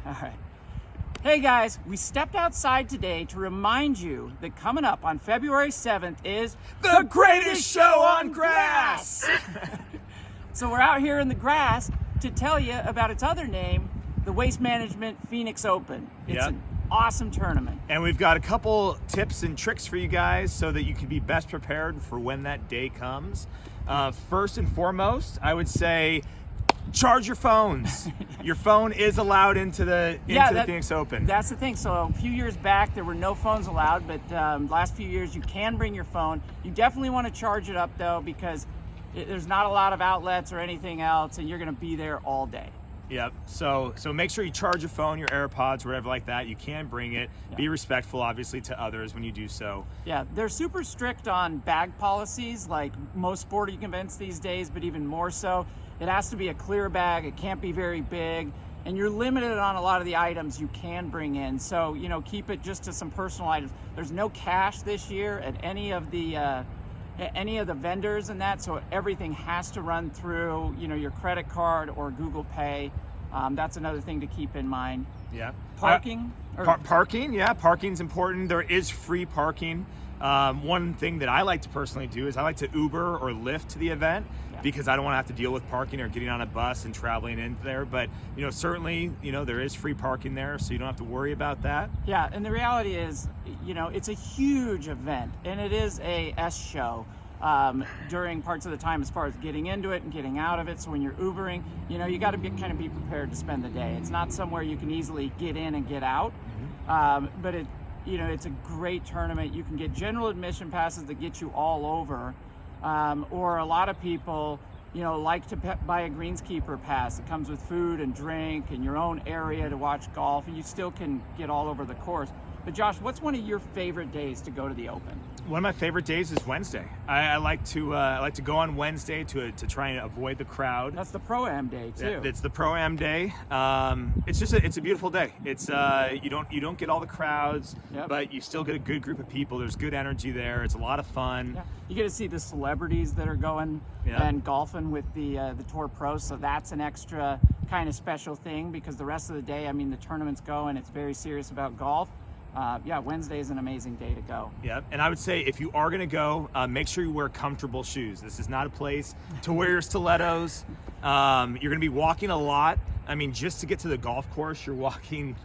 All right. Hey guys, we stepped outside today to remind you that coming up on February 7th is the greatest show on grass! So we're out here in the grass to tell you about its other name, the Waste Management Phoenix Open. It's an awesome tournament. And we've got a couple tips and tricks for you guys so that you can be best prepared for when that day comes. First and foremost, I would say charge your phones. Your phone is allowed into the Phoenix Open. That's the thing. So a few years back, there were no phones allowed, but last few years, you can bring your phone. You definitely want to charge it up, though, because there's not a lot of outlets or anything else, and you're going to be there all day. Yep. So make sure you charge your phone, your AirPods, whatever like that. You can bring it. Yeah. Be respectful, obviously, to others when you do so. Yeah, they're super strict on bag policies, like most sporting events these days, but even more so. It has to be a clear bag. It can't be very big, and you're limited on a lot of the items you can bring in. So, keep it just to some personal items. There's no cash this year at any of the vendors and that, so everything has to run through, your credit card or Google Pay. That's another thing to keep in mind. Yeah. Parking? Parking, yeah. Parking's important. There is free parking. One thing that I like to personally do is I like to Uber or Lyft to the event because I don't want to have to deal with parking or getting on a bus and traveling in there. But, certainly, there is free parking there, so you don't have to worry about that. Yeah, and the reality is, it's a huge event, and it is a S show during parts of the time as far as getting into it and getting out of it. So when you're Ubering, you got to be prepared to spend the day. It's not somewhere you can easily get in and get out, but it's a great tournament. You can get general admission passes that get you all over, or a lot of people, like to buy a greenskeeper pass that comes with food and drink and your own area to watch golf, and you still can get all over the course. But Josh, what's one of your favorite days to go to the Open? One of my favorite days is Wednesday. I like to go on Wednesday to try and avoid the crowd. That's the Pro-Am day too. It's the Pro-Am day. It's a beautiful day. It's you don't get all the crowds, but you still get a good group of people. There's good energy there. It's a lot of fun. Yeah. You get to see the celebrities that are going and golfing with the Tour Pros. So that's an extra kind of special thing because the rest of the day, the tournament's going. It's very serious about golf. Wednesday is an amazing day to go. Yeah, and I would say if you are going to go, make sure you wear comfortable shoes. This is not a place to wear your stilettos. You're going to be walking a lot. Just to get to the golf course, you're walking.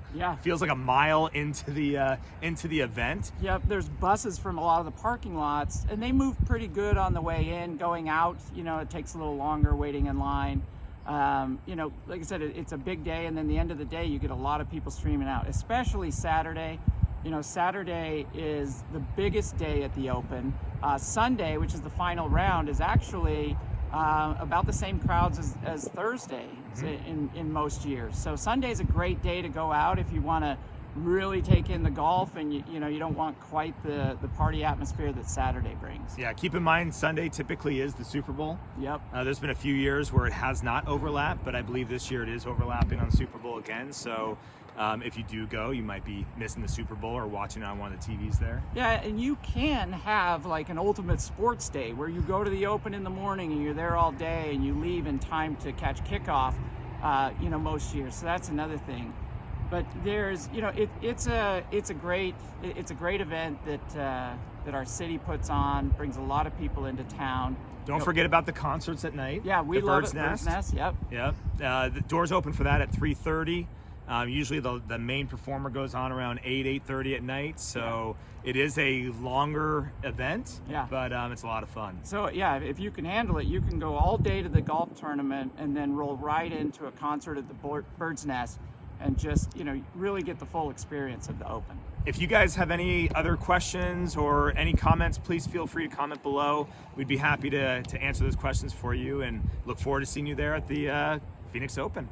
Feels like a mile into the event. Yep, there's buses from a lot of the parking lots, and they move pretty good on the way in. Going out, it takes a little longer waiting in line. Like I said, it's a big day, and then the end of the day, you get a lot of people streaming out, especially Saturday. Saturday is the biggest day at the Open. Sunday, which is the final round, is actually about the same crowds as Thursday in most years. So Sunday's a great day to go out if you want to really take in the golf and you don't want quite the party atmosphere that Saturday brings. Yeah, keep in mind Sunday typically is the Super Bowl. Yep. There's been a few years where it has not overlapped, but I believe this year it is overlapping on Super Bowl again. So if you do go, you might be missing the Super Bowl or watching it on one of the TVs there. Yeah, and you can have like an ultimate sports day where you go to the Open in the morning and you're there all day and you leave in time to catch kickoff, most years. So that's another thing. But there's, it's a great event that our city puts on, brings a lot of people into town. Don't forget about the concerts at night. Yeah, we love it. Bird's Nest. Yep. The doors open for that at 3:30. Usually the main performer goes on around 8:30 at night. So it is a longer event. Yeah. But it's a lot of fun. So if you can handle it, you can go all day to the golf tournament and then roll right into a concert at the Bird's Nest. And just, really get the full experience of the Open. If you guys have any other questions or any comments, please feel free to comment below. We'd be happy to answer those questions for you and look forward to seeing you there at the Phoenix Open.